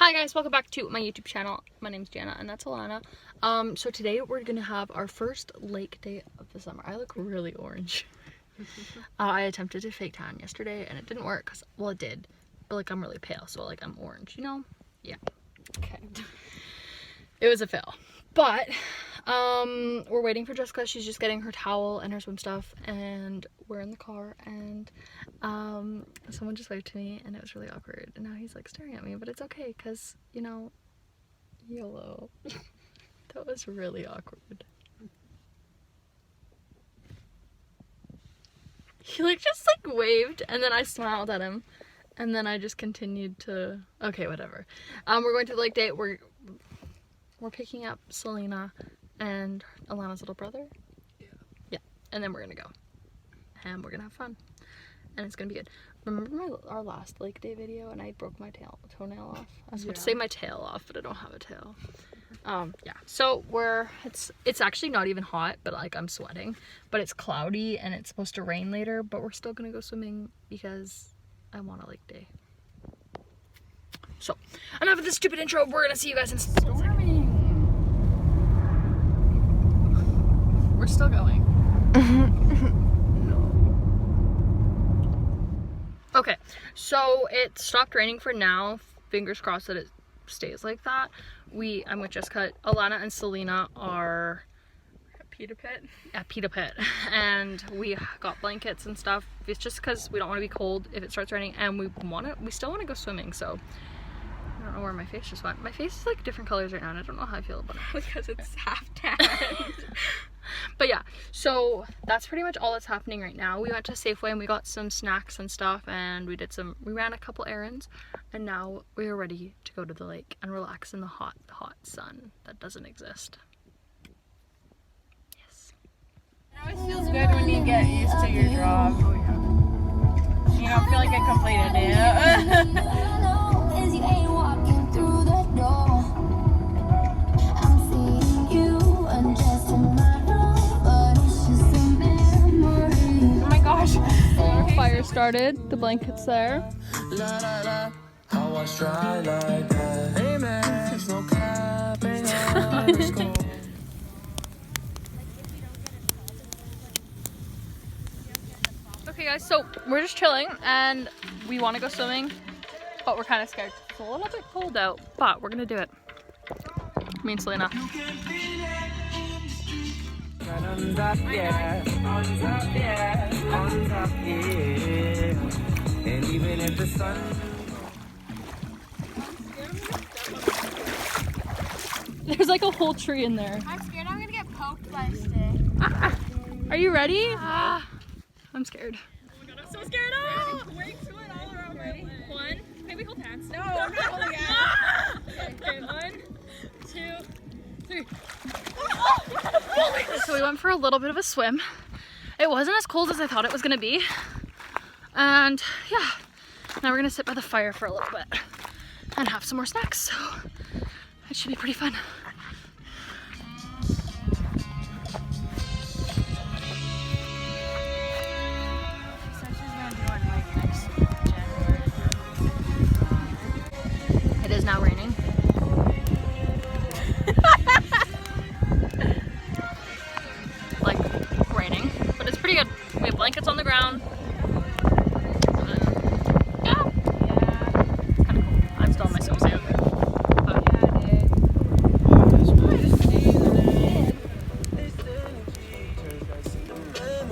Hi guys, welcome back to my YouTube channel. My name's Gianna and that's Alana. So today we're gonna have our first lake day of the summer. I look really orange. I attempted to fake tan yesterday and it didn't work because, well, it did, but like I'm really pale, so like I'm orange, you know? Yeah. Okay. It was a fail. But we're waiting for Jessica. She's just getting her towel and her swim stuff, and we're in the car, and someone just waved to me and it was really awkward, and now he's like staring at me, but it's okay because, you know, YOLO. That was really awkward. He like just like waved and then I smiled at him and then I just continued to, okay, whatever. We're going to the lake date. We're picking up Selena and Alana's little brother. Yeah, and then we're gonna go and we're gonna have fun and it's gonna be good. Remember our last lake day video and I broke my toenail off? I was about to say my tail off, but I don't have a tail. Yeah, so it's actually not even hot, but like I'm sweating, but it's cloudy and it's supposed to rain later, but we're still gonna go swimming because I want a lake day. So enough of this stupid intro. We're gonna see you guys in storming. We're still going. Okay, so it stopped raining for now. Fingers crossed that it stays like that. I'm with Jessica. Alana and Selena are at Pita Pit, and we got blankets and stuff. It's just because we don't want to be cold if it starts raining, and we still want to go swimming. So I don't know where my face just went. My face is like different colors right now, and I don't know how I feel about it because it's half tan. But yeah, so that's pretty much all that's happening right now. We went to Safeway and we got some snacks and stuff, and we ran a couple errands, and now we are ready to go to the lake and relax in the hot sun that doesn't exist. Yes. It always feels good when you get used to your job. Oh yeah. You don't feel like a completed day. Fire started, the blanket's there. Okay guys, so we're just chilling and we want to go swimming, but we're kind of scared. It's a little bit cold out, but we're gonna do it. Me and Selena. And even if the sun... There's like a whole tree in there. I'm scared I'm gonna get poked by a stick. Are you ready? I'm scared. Oh my god, I'm so scared. Oh! Wing to it all around my leg. One. Maybe hold hands. No, I'm not holding hands. Okay, 1, 2, 3. So we went for a little bit of a swim. It wasn't as cold as I thought it was gonna be. And yeah, now we're gonna sit by the fire for a little bit and have some more snacks. So it should be pretty fun. It is now raining. Like raining, but it's pretty good. We have blankets on the ground. Yeah. Kind of cool. I'm still in my swimsuit. But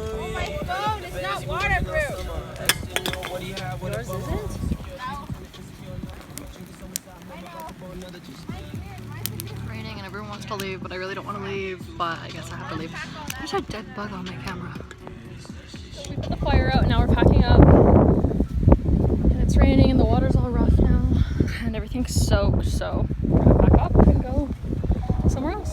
Oh my phone, it's not waterproof. Yours isn't? it's raining and everyone wants to leave, but I really don't want to leave, but I guess I have to leave. There's a dead bug on my camera. So we put the fire out and now we're packing up. And it's raining and the water's all rough now. And everything's soaked, so we're gonna pack up and go somewhere else.